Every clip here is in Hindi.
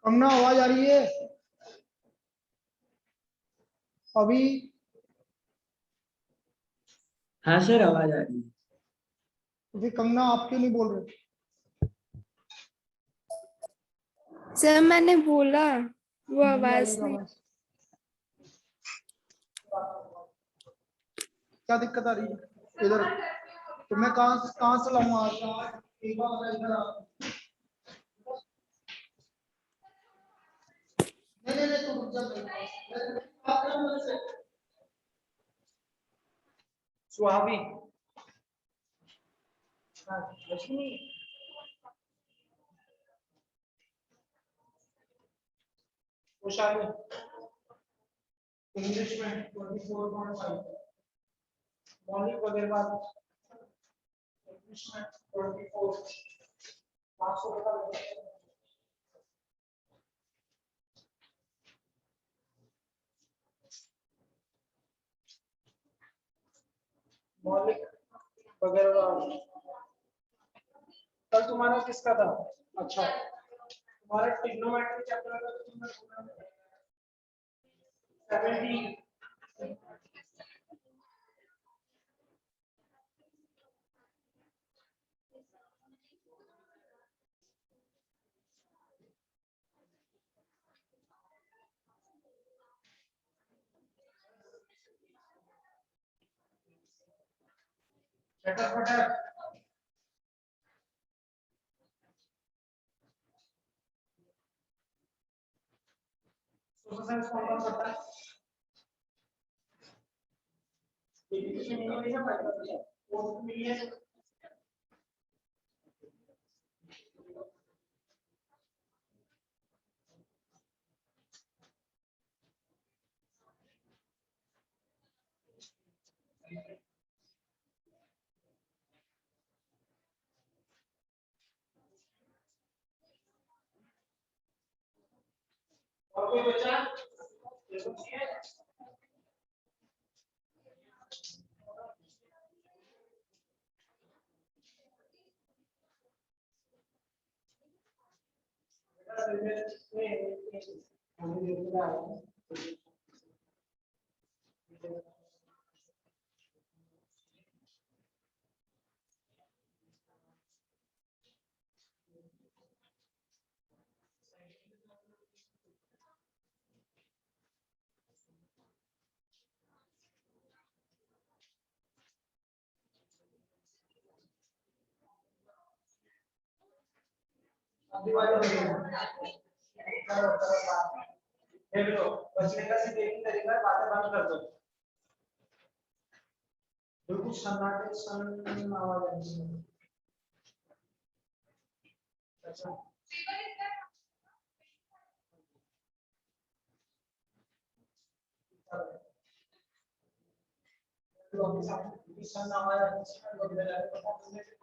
कंगना आवाज आ रही है अभी? हाँ सर, आवाज आ रही है। तो फिर कंगना आप क्यों नहीं बोल रहे? सर मैंने बोला वो नहीं आ आवाज रही नहीं। आवाज। क्या दिक्कत आ रही है इधर? तो मैं कहाँ से लाऊंगा आज? एक बार बता इधर आ। नहीं नहीं नहीं, तू रुक जा। बात कर मेरे से। सुहावी। हाँ, लक्ष्मी। वैशाली। इंग्लिश में 24.5। मौलिक अग्रवाल इंग्लिश में 24। मार्क्स को बता दो। मौलिक अग्रवाल। कल तुम्हारा किसका था? अच्छा, तुम्हारा ट्रिग्नोमेट्री चैप्टर का तुमने 70। फटाफट है। सोशल साइंस कौन कौन पढ़ता है? एजुकेशन इंग्लिश है, पोस्ट में है। और कोई बच्चा? अभी वाले करो बात। देख लो, बचने का सिर्फ एक ही तरीका है, बातें बंद कर दो। बिल्कुल सन्नाटे सन आवाज आ रही है। अच्छा, तो अभी सन आवाज आ रही है।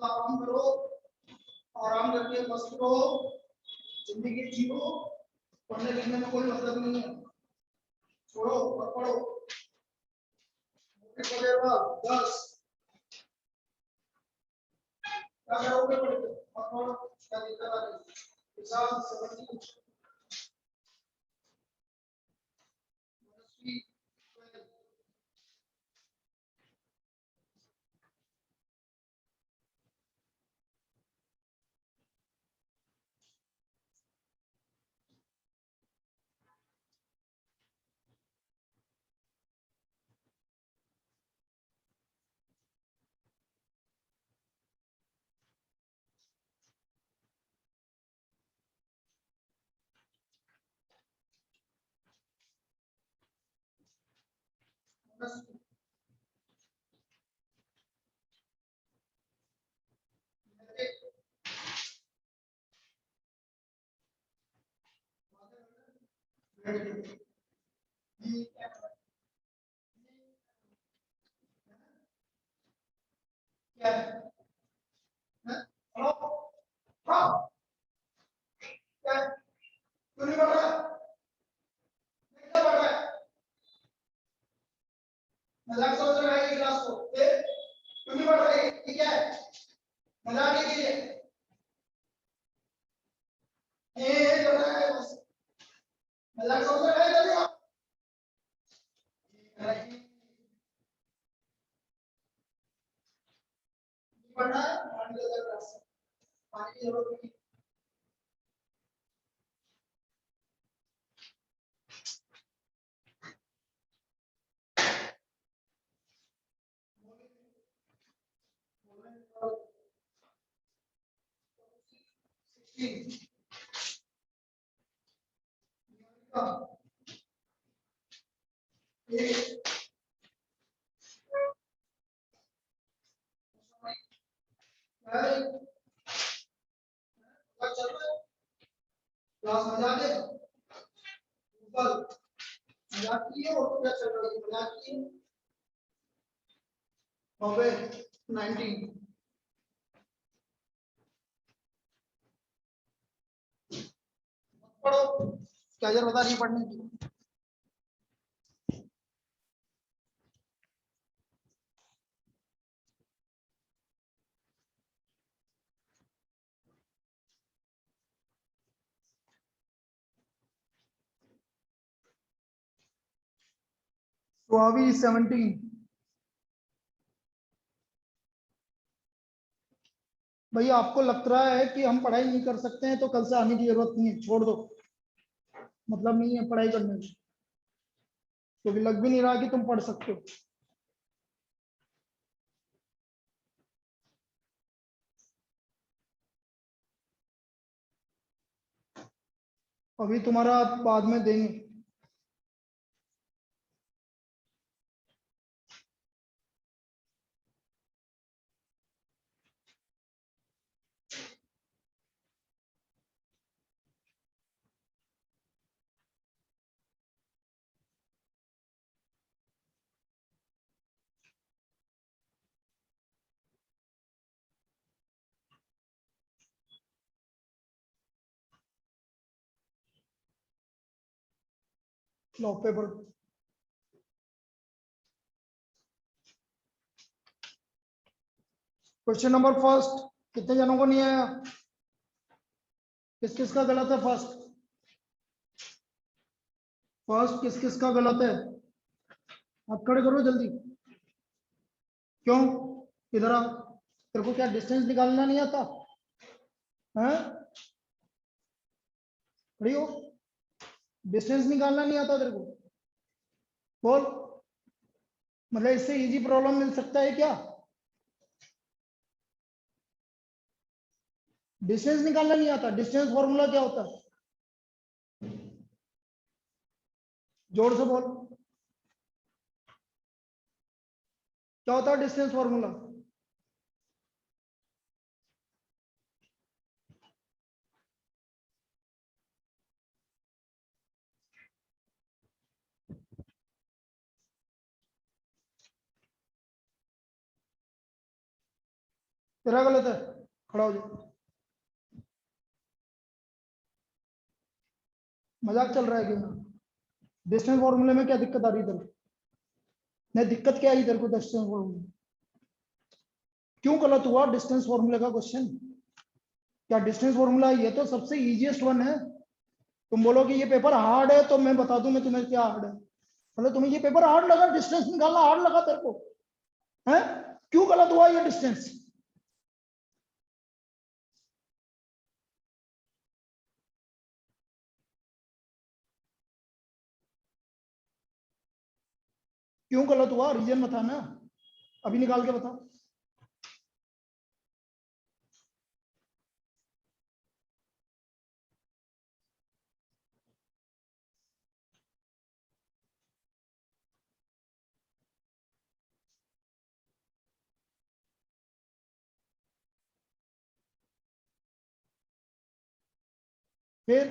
आराम करो, आराम करके मस्त रहो, जिंदगी जियो। पढ़ने लिखने में कोई मतलब नहीं है, छोड़ो और पढ़ो। 10 क्या करोगे पढ़ के? और पढ़ो, क्या दिक्कत आ रही है? हिसाब समझ कुछ क्या है? हेलो, हाँ, क्या है? क्यों नहीं पढ़ रहा है? क्या पढ़ रहा है? मजाक समझ रहा है क्लास को? क्यों नहीं पढ़ रहा है? ये क्या है? मजाक नहीं कीजिए। ये कर रहा है बस। मजाक समझ रहा है क्या आप? पढ़ना है, पानी की जरूरत है। पानी की जरूरत नहीं। क्लास मजाक है, ऊपर मजाक की है और क्या चल रहा है? मजाक की है। ओके 19 पढ़ो, क्या जरूरत बता रही पढ़ने की? तो अभी 17 भैया आपको लग रहा है कि हम पढ़ाई नहीं कर सकते हैं तो कल से आने की जरूरत नहीं है, छोड़ दो, मतलब नहीं है पढ़ाई करने की, क्योंकि लग भी नहीं रहा कि तुम पढ़ सकते हो। अभी तुम्हारा बाद में देंगे। लो पेपर क्वेश्चन नंबर फर्स्ट, कितने जनों को नहीं आया? किस किस का गलत है? फर्स्ट फर्स्ट किस किस का गलत है? आप खड़े करो जल्दी। क्यों? इधर आ। तेरे को क्या डिस्टेंस निकालना नहीं आता? हैं? खड़ी हो। डिस्टेंस निकालना नहीं आता तेरे को? बोल। मतलब इससे इजी प्रॉब्लम मिल सकता है क्या? डिस्टेंस निकालना नहीं आता? डिस्टेंस फॉर्मूला क्या होता है? जोर से बोल, क्या होता है डिस्टेंस फॉर्मूला? तेरा गलत है, खड़ा हो जा। मजाक चल रहा है कि डिस्टेंस फॉर्मूले में क्या दिक्कत आ रही है तेरे को? नहीं, दिक्कत क्या आई तेरे को डिस्टेंस फॉर्मूले? क्यों गलत हुआ डिस्टेंस फॉर्मूले का क्वेश्चन? क्या डिस्टेंस फॉर्मूला ये तो सबसे इजीएस्ट वन है। तुम बोलो कि ये पेपर हार्ड है तो मैं बता दूं मैं तुम्हें क्या हार्ड है। मतलब तुम्हें ये पेपर हार्ड लगा, डिस्टेंस निकालना हार्ड लगा तेरे को? है? क्यों गलत हुआ ये डिस्टेंस? क्यों गलत हुआ? रीजन बता ना, अभी निकाल के बता। फिर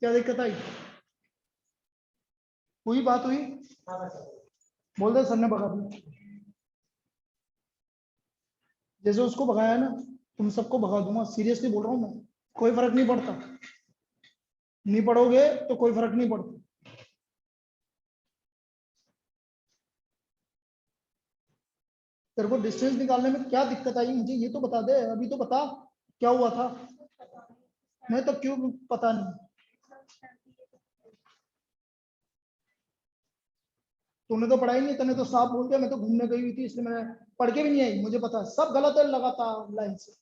क्या दिक्कत आई? हुई बात हुई? बोल दे सर ने भगा दिया। जैसे उसको भगाया ना, तुम सबको भगा दूंगा, सीरियसली बोल रहा हूँ मैं। कोई फर्क नहीं पड़ता, नहीं पढ़ोगे तो कोई फर्क नहीं पड़ता। तेरे को डिस्टेंस निकालने में क्या दिक्कत आई मुझे ये तो बता दे, अभी तो बता क्या हुआ था। मैं तो क्यों पता नहीं, तूने तो पढ़ाई नहीं, तूने तो साफ बोल दिया मैं तो घूमने गई हुई थी इसलिए मैंने पढ़ के भी नहीं आई, मुझे पता है सब गलत है लगातार लाइन से।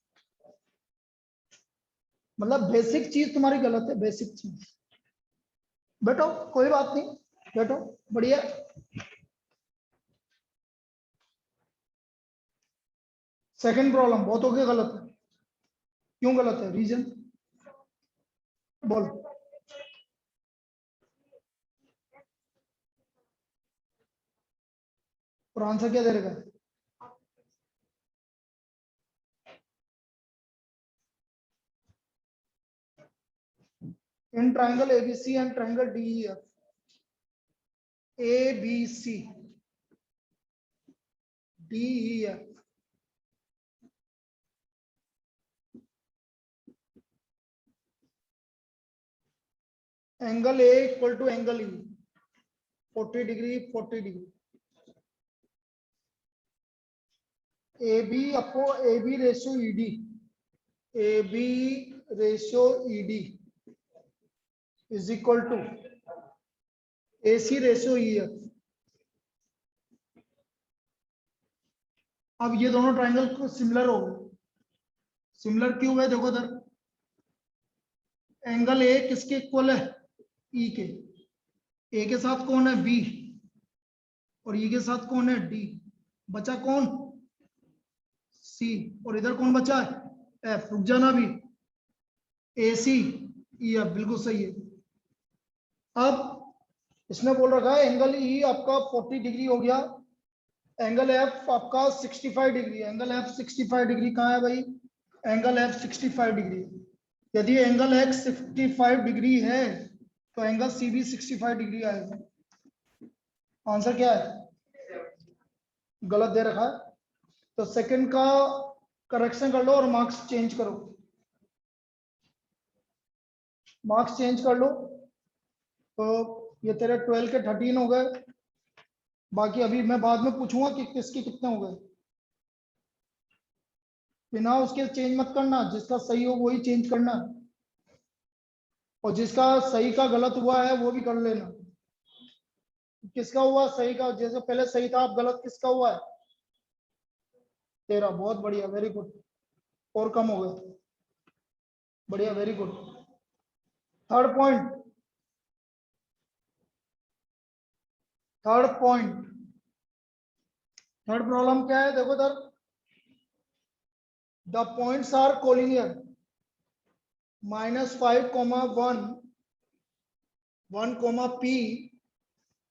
मतलब बेसिक चीज तुम्हारी गलत है, बेसिक चीज। बैठो कोई बात नहीं, बैठो बढ़िया। सेकंड प्रॉब्लम बहुत हो गया गलत है। क्यों गलत है, रीजन बोल। और आंसर क्या दे रहेगा? In triangle ABC and triangle DEF, ABC DEF, angle A equal to angle E 40 degree 40 degree, A B अपो A B ratio ED, A B ratio ED is equal to A C ratio E F. अब ये दोनों ट्राइंगल को सिमिलर हो गए। सिमिलर क्यों है देखो इधर, एंगल ए किसके इक्वल है, ई के। ए के साथ कौन है, बी, और ई के साथ कौन है, डी। बचा कौन, सी, और इधर कौन बचा है, एफ। रुक जाना भी, ए सी ई एफ, बिल्कुल सही है। अब इसने बोल रखा है एंगल ई आपका 40 डिग्री हो गया, एंगल एफ आपका 65 डिग्री। एंगल एफ 65 डिग्री कहाँ है भाई, एंगल एफ 65 डिग्री। यदि एंगल एक्स 65 डिग्री है तो एंगल सी भी 65 डिग्री आएगा। आंसर क्या है, गलत दे रखा है, तो सेकंड का करेक्शन कर लो और मार्क्स चेंज करो, मार्क्स चेंज कर लो। तो ये तेरे 12 के 13 हो गए, बाकी अभी मैं बाद में पूछूंगा कि किसके कितने हो गए। बिना उसके चेंज मत करना, जिसका सही हो वही चेंज करना, और जिसका सही का गलत हुआ है वो भी कर लेना। किसका हुआ सही का, जैसे पहले सही था अब गलत किसका हुआ है, तेरा। बहुत बढ़िया, वेरी गुड। और कम हो गए, बढ़िया, very good. Third point, third point, third problem क्या है देखो इधर, the points are collinear, -5, 1, 1, P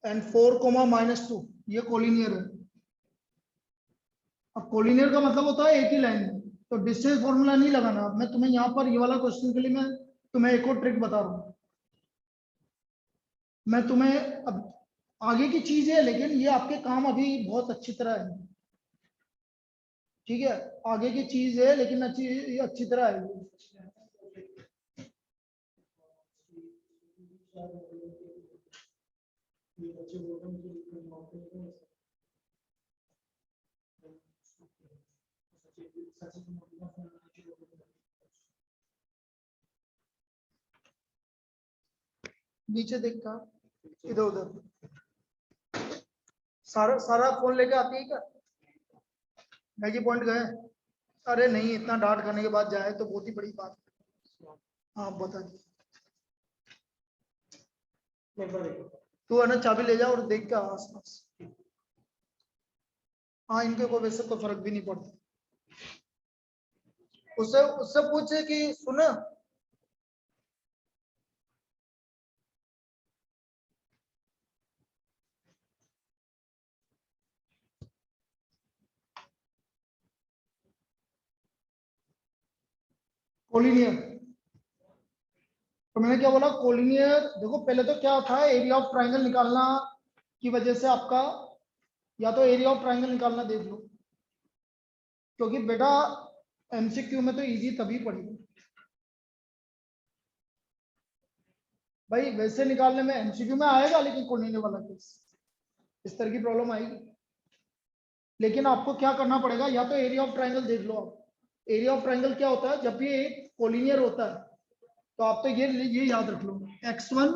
and 4, -2, ये कोलिनियर है। अब कोलिनियर का मतलब होता है एक ही लाइन में, तो डिस्टेंस फॉर्मूला नहीं लगाना। अब मैं तुम्हें यहाँ पर ये वाला क्वेश्चन के लिए मैं तुम्हें एक और ट्रिक बता रहा हूँ। मैं तुम्हें अब आगे की चीज है लेकिन ये आपके काम अभी बहुत अच्छी तरह है, ठीक है। आगे की चीज है लेकिन अच्छी अच्छी तरह है। नीचे देखता, इधर उधर सारा सारा फोन लेके आती है क्या, मैगी पॉइंट गए? अरे नहीं, इतना डांट खाने के बाद जाए तो बहुत ही बड़ी बात है। हाँ बता दी, तू है ना चाबी ले जा और देख के आसपास। हाँ इनके को वैसे तो फर्क भी नहीं पड़ता। उससे उससे पूछे कि सुन, कोलिनियर तो मैंने क्या बोला, कोलिनियर। देखो पहले तो क्या था, एरिया ऑफ ट्राइंगल निकालना की वजह से आपका, या तो एरिया ऑफ ट्राइंगल निकालना देख लो, क्योंकि बेटा एमसीक्यू में तो इजी तभी पड़ेगी भाई, वैसे निकालने में एमसीक्यू में आएगा, लेकिन कोलिनियर वाला केस इस तरह की प्रॉब्लम आएगी। लेकिन आपको क्या करना पड़ेगा, या तो एरिया ऑफ ट्राइंगल देख लो आप। एरिया ऑफ ट्राइंगल क्या होता है, जब भी एक कोलिनियर होता है तो आप तो ये याद रख लो, x1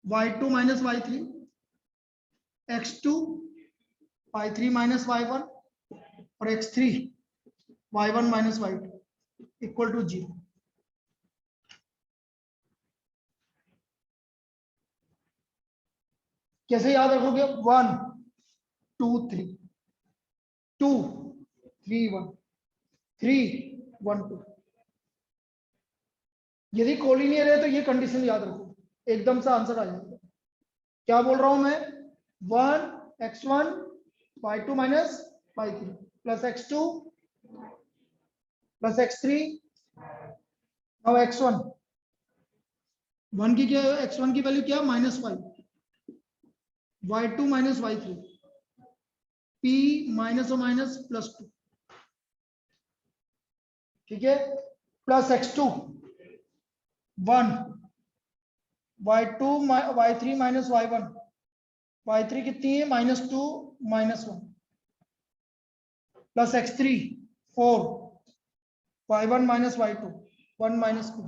y2 minus y3, x2 y3 minus y1 और x3 y1 minus y2 equal to 0। कैसे याद रखोगे, 1 2 3 2 3 1 3 1 2। यदि कोलिनियर है तो ये कंडीशन याद रखो, एकदम से आंसर आ जाएगा। क्या बोल रहा हूं मैं, 1 x1 y2 minus y3 plus x2 plus x3 और x1, 1 की क्या, x1 की वैल्यू क्या, -5, y2 minus y3, p minus और माइनस +2, ठीक है, plus x2 1 y2 y3 minus y1, y3 कितनी है, -2 -1 plus x3 4 y1 minus y2 1 minus 2।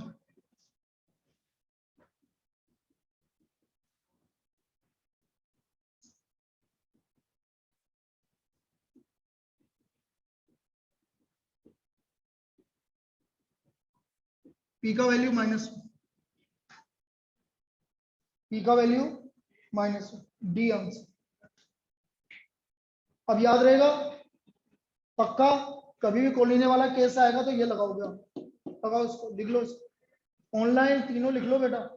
p का वैल्यू p का वैल्यू -d आंसर। अब याद रहेगा पक्का, कभी भी कोलिने वाला केस आएगा तो ये लगाओगे आप, लगाओ इसको, लिख लो इसको, ऑनलाइन तीनों लिख लो बेटा।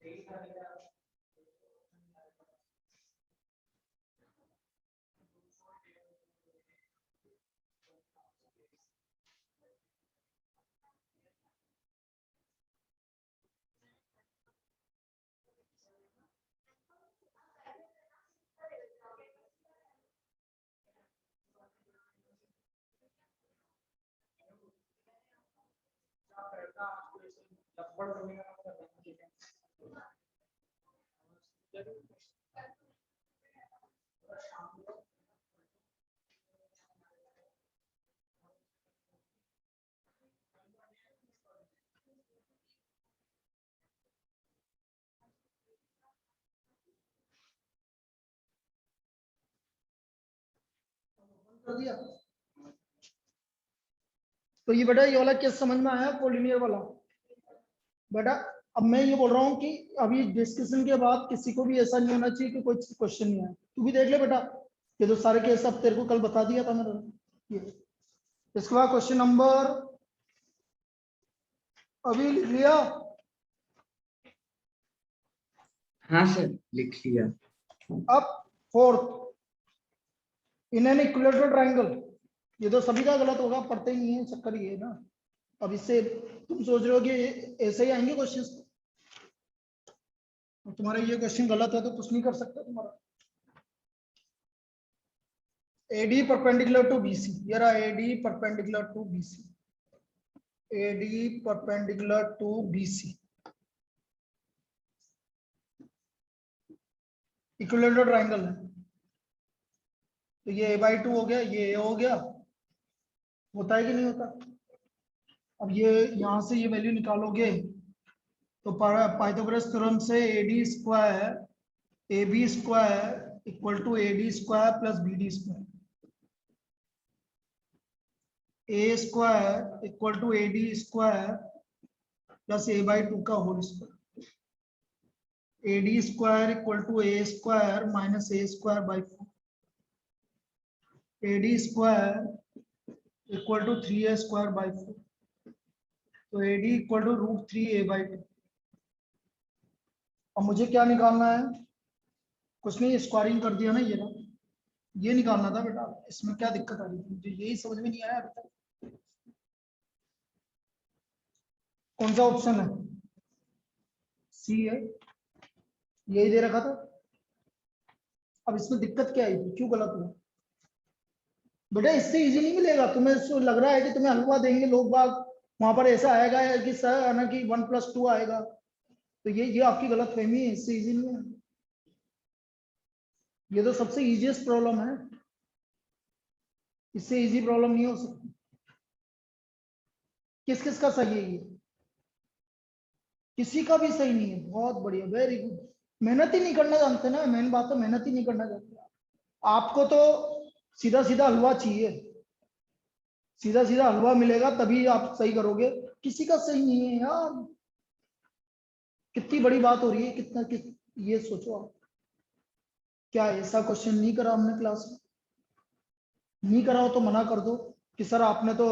कर दिया। तो ये बेटा ये वाला केस समझ में आया, कोलिनियर वाला। बेटा अब मैं ये बोल रहा हूँ कि अभी डिस्कशन के बाद किसी को भी ऐसा नहीं होना चाहिए कि कोई क्वेश्चन नहीं आए। तू भी देख ले बेटा, ये तो सारे केस अब तेरे को कल बता दिया था मैंने। ये इसके बाद क्वेश्चन नंबर अभी लिख लिया? हाँ सर लिख लिया। अब fourth, in an equilateral triangle, ये तो सभी का गलत होगा, पढ़ते ही नहीं है, चक्कर ये है ना। अब इससे तुम सोच रहे हो कि ऐसे ही आएंगे क्वेश्चंस, तुम्हारा ये क्वेश्चन गलत है तो कुछ नहीं कर सकता तुम्हारा। AD परपेंडिकुलर टू BC, ये रहा AD perpendicular to BC, AD perpendicular to BC, equilateral triangle है। तो ये A/2 हो गया, ये A हो गया, होता है कि नहीं होता? अब ये यहां से ये वैल्यू निकालोगे तो पाइथागोरस थ्योरम से AD square AB square equal to AD square plus BD square, A square equal to AD square plus A/2 का whole square, AD square equal to A square minus A square by 4, AD square equal to 3A square by 4, तो AD इक्वल टू √3A/2। अब मुझे क्या निकालना है? कुछ नहीं, स्क्वायरिंग कर दिया ना, ये ना, ये निकालना था बेटा। इसमें क्या दिक्कत आ रही थी? मुझे यही समझ में नहीं आया अभी तक। कौन सा ऑप्शन है? सी है, यही दे रखा था। अब इसमें दिक्कत क्या आई थी, क्यों गलत हुआ? बेटा इससे इजी नहीं मिलेगा तुम्हें। लग रहा है कि तुम्हें हलवा देंगे लोग बाग, वहां पर ऐसा आएगा कि सर है ना कि 1+2 आएगा, तो ये आपकी गलत फहमी है, इससे इजी नहीं है। ये तो सबसे इजीएस्ट प्रॉब्लम है, इससे इजी प्रॉब्लम नहीं हो सकती। किस किस का सही है ये? किसी का भी सही नहीं है। बहुत बढ़िया, वेरी गुड। मेहनत ही नहीं करना जानते ना, मेन बात तो मेहनत ही नहीं करना जानते। आपको तो सीधा सीधा हलवा चाहिए, सीधा सीधा हलवा मिलेगा तभी आप सही करोगे। किसी का सही नहीं है यार, कितनी बड़ी बात हो रही है, ये सोचो आप। क्या ऐसा क्वेश्चन नहीं करा हमने क्लास में? नहीं करा हो तो मना कर दो कि सर आपने तो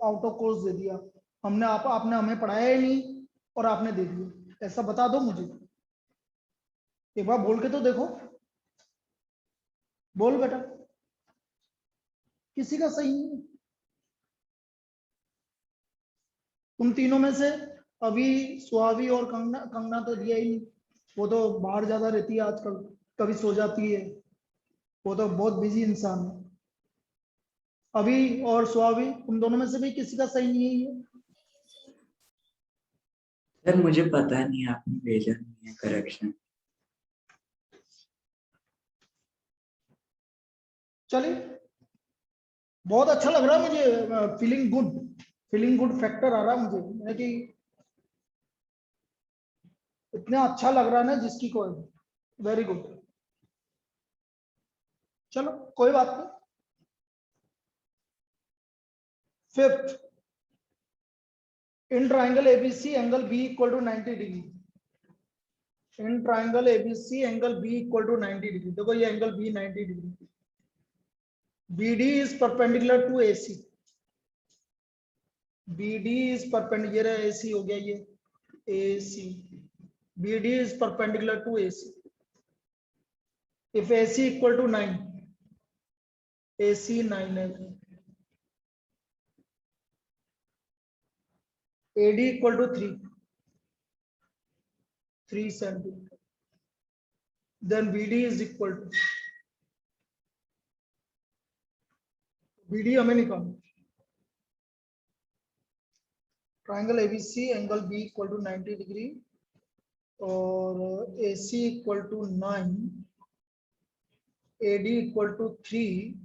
आउट ऑफ कोर्स दे दिया, आपने हमें पढ़ाया ही नहीं और आपने दे दिया, ऐसा बता दो मुझे। एक बार बोल के तो देखो, बोल बेटा। किसी का सही नहीं है। तुम तीनों में से अभी स्वाभी और कंगना तो दिया ही नहीं, वो तो बाहर ज्यादा रहती है आजकल, कभी सो जाती है, वो तो बहुत बिजी इंसान है। अभी और स्वाभी, तुम दोनों में से भी किसी का सही नहीं है ये? सर मुझे पता नहीं, आपने भेजा नहीं है करेक्शन। चलिए, बहुत अच्छा लग रहा है मुझे, फीलिंग गुड फैक्टर आ रहा है मुझे कि इतना अच्छा लग रहा है ना जिसकी कोई। वेरी गुड, चलो कोई बात नहीं। Fifth, in triangle ABC angle B equal to 90 degree, in triangle ABC angle B equal to 90 degree. देखो ये angle B 90 degree, BD is perpendicular to AC, BD is perpendicular, AC हो गया ये AC, BD is perpendicular to AC. If AC equal to 9, AC 9 है, AD equal to 3 centimeter, then BD is equal to, BD हमें निकालना, triangle ABC angle B equal to 90 degree और AC equal to 9, AD equal to 3,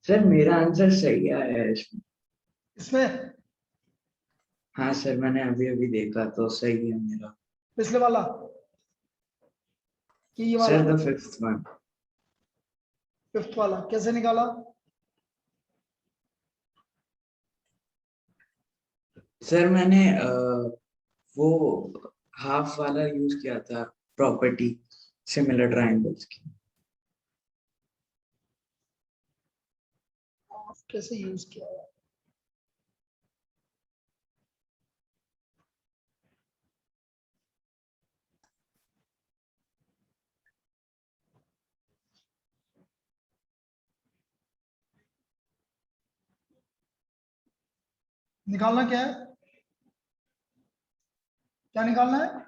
sir मेरा आंसर सही आया है इसमें। इसमें हाँ सर, मैंने अभी अभी देखा तो सही है मेरा। पिछले वाला कि ये सर वाला? The fifth one. फिफ्थ वाला कैसे निकाला? सर मैंने वो हाफ वाला यूज किया था, प्रॉपर्टी सिमिलर ट्रायंगल्स की। कैसे यूज किया है? निकालना क्या है? क्या निकालना है?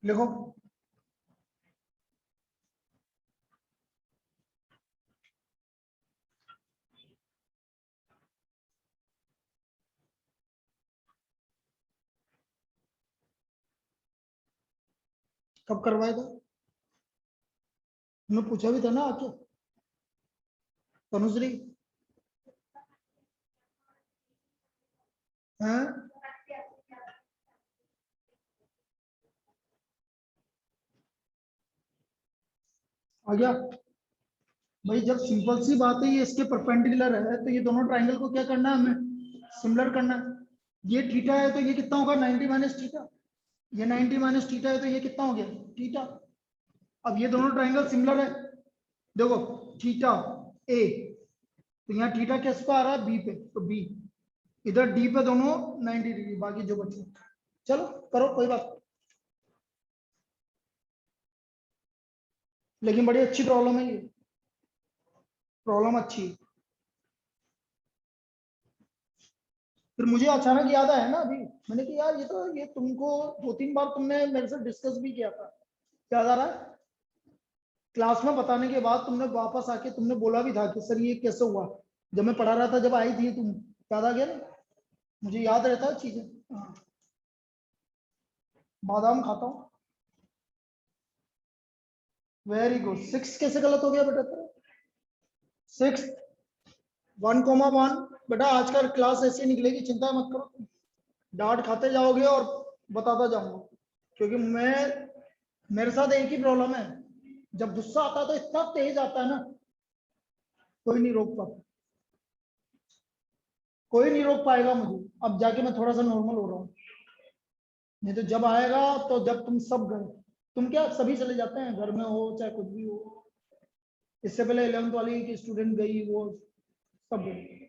लिखो। कब करवाया था? मैं पूछा भी था ना आके, तनुश्री। हैं? आ गया भाई। जब सिंपल सी बात है, ये इसके परपेंडिकुलर है, तो ये दोनों ट्राइंगल को क्या करना है? हमें सिमिलर करना है। ये थीटा है तो ये कितना होगा? 90 माइनस थीटा। ये 90 माइनस थीटा है तो ये कितना हो गया? थीटा। अब ये दोनों ट्राइंगल सिमिलर है, देखो थीटा ए, तो यहाँ थीटा किस पे आ रहा है? बी पे, तो बी। इधर डी पे दोनों 90 डिग्री, बाकी जो बचे। चलो करो, कोई बात। लेकिन बड़ी अच्छी प्रॉब्लम है ये, प्रॉब्लम अच्छी है। फिर मुझे अचानक याद आया ना अभी, मैंने कहा यार ये तुमको 2-3 बार तुमने मेरे से डिस्कस भी किया था, याद आ रहा है? क्लास में बताने के बाद तुमने वापस आके तुमने बोला भी था कि सर ये कैसे हुआ, जब मैं पढ़ा रहा था, जब आई थी तुम, याद आ गया ना? मुझे याद रहता है चीजें। हाँ। बादाम खाता हूँ। Very good. 6 कैसे गलत हो गया बेटा तेरा? 6 1,1। बेटा आज का क्लास ऐसी निकलेगी, चिंता मत करो, डांट खाते जाओगे और बताता जाऊंगा, क्योंकि मेरे साथ एक ही प्रॉब्लम है, जब गुस्सा आता है तो इतना तेज आता है ना, कोई नहीं रोक पाता, कोई नहीं रोक पाएगा मुझे। अब जाके मैं थोड़ा सा नॉर्मल हो रहा हूँ, नहीं तो जब आएगा तो जब तुम सब गए, तुम क्या सभी चले जाते हैं, घर में हो चाहे कुछ भी हो। इससे पहले 11th वाली की स्टूडेंट गई, वो सब गए।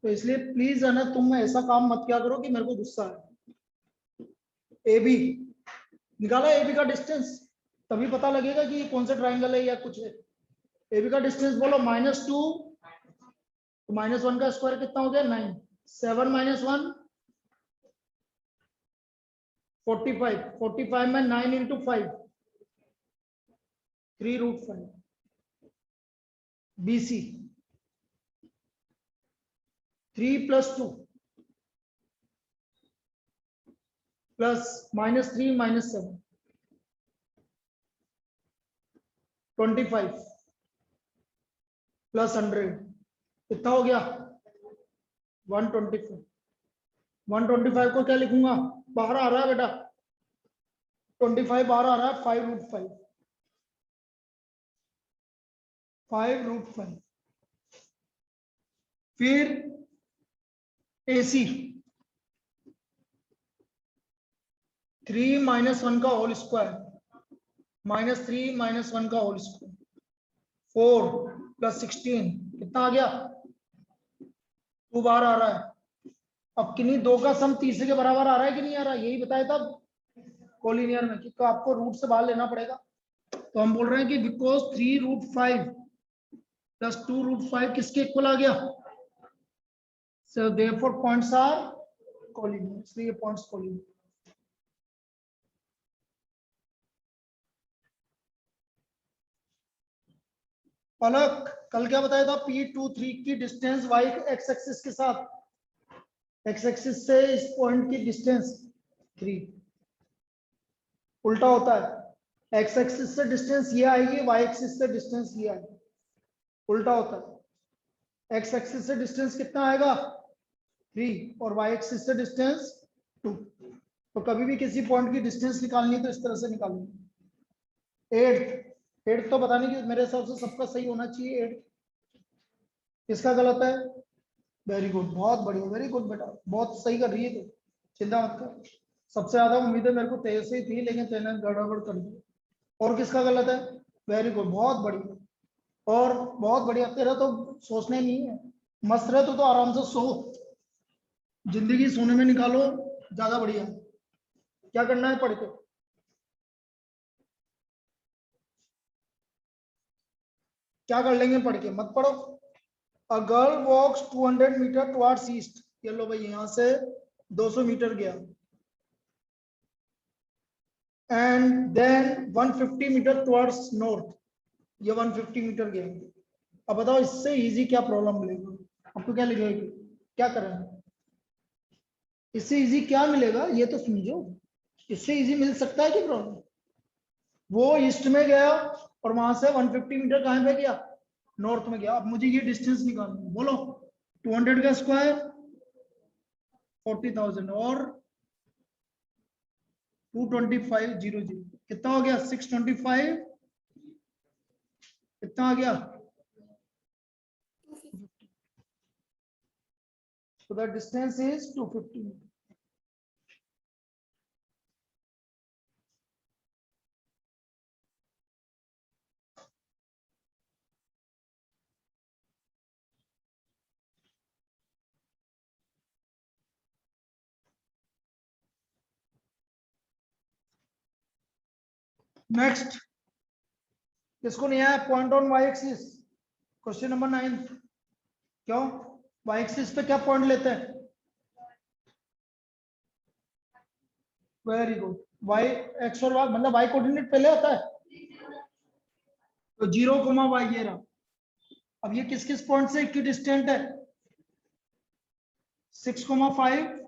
तो इसलिए प्लीज है ना, तुम ऐसा काम मत क्या करो कि मेरे को गुस्सा है। ए बी निकाला, ए बी का डिस्टेंस, तभी पता लगेगा कि ये कौन सा ट्राइंगल है या कुछ है। ए बी का डिस्टेंस बोलो -2, तो -1 का स्क्वायर कितना हो गया 9, 7 - 1 45, 45 में 9 × 5 3√5 BC 3 + 2 प्लस -3 - 7 25 प्लस 100 कितना हो गया 125। 125 को क्या लिखूंगा, बाहर आ रहा है बेटा, 25 बाहर आ रहा है, 5√5 5√5। फिर AC 3 - 1 का होल स्क्वायर, -3 - 1 का होल स्क्वायर, 4 + 16 कितना आ गया 2 बाहर आ रहा है। अब किन्हीं दो का सम तीसरे के बराबर आ रहा है कि नहीं आ रहा, यही बताया तब कोलिनियर में कि तो आपको रूट से बाहर लेना पड़ेगा। तो हम बोल रहे हैं कि बिकॉज 3√5 + 2√5 किसके इक्वल आ गया, so therefore points are collinear, इसलिए पॉइंट्स कोलिनियर। पलक कल क्या बताया था, P23 की डिस्टेंस y एक्स एक्सिस के साथ, एक्स एक्सिस से इस पॉइंट की डिस्टेंस 3 उल्टा होता है, एक्स एक्सिस से डिस्टेंस ये आएगी, y एक्सिस से डिस्टेंस ये आएगी, उल्टा होता है। एक्स एक्सिस से डिस्टेंस कितना आएगा 3 और y एक्सिस से डिस्टेंस 2। तो कभी भी किसी पॉइंट की डिस्टेंस निकालनी है तो इस तरह से निकालनी है। 8 तो पता नहीं कि मेरे हिसाब से सबका सही होना चाहिए। 8 किसका गलत है, वेरी गुड, बहुत बढ़िया, वेरी गुड बेटा, बहुत सही कर रही है तो चिंता मत कर। सबसे ज्यादा उम्मीदें मेरे को तेज से ही थी, लेकिन तेने गड़बड़ कर दी। और किसका गलत है, वेरी गुड, बहुत बढ़िया, और बहुत बढ़िया। तेरा तो सोचना ही नहीं है, मस्त रहे तो आराम से सो, जिंदगी सोने में निकालो, ज्यादा बढ़िया। क्या करना है पढ़ के, क्या कर लेंगे पढ़ के, मत पढ़ो। A girl walks 200 metre towards east, ये लो भाई यहां से 200 मीटर गया, and then 150 metre towards north, ये 150 मीटर गया। अब बताओ इससे इजी क्या प्रॉब्लम मिलेगा आपको, क्या लिखेगा, क्या करेंगे, इससे इजी क्या मिलेगा ये तो समझो। इससे इजी मिल सकता है कि प्रॉब्लम, वो ईस्ट में गया और वहां से 150 मीटर कहां पे गया, नॉर्थ में गया। अब मुझे ये डिस्टेंस निकालनी है, बोलो 200 का स्क्वायर 40,000 और 225 0 0 कितना हो गया 625, कितना आ गया, so the distance is 250 meters. Next किसको नहीं आया, point on Y axis, question number 9। क्यों, वाई एक्सिस पे क्या पॉइंट लेते हैं, वेरी गुड, वाई एक्स और वाई मतलब वाई कोऑर्डिनेट पहले आता है, तो 0, y ये रहा। अब ये किस किस पॉइंट से इक्विडिस्टेंट है, 6, 5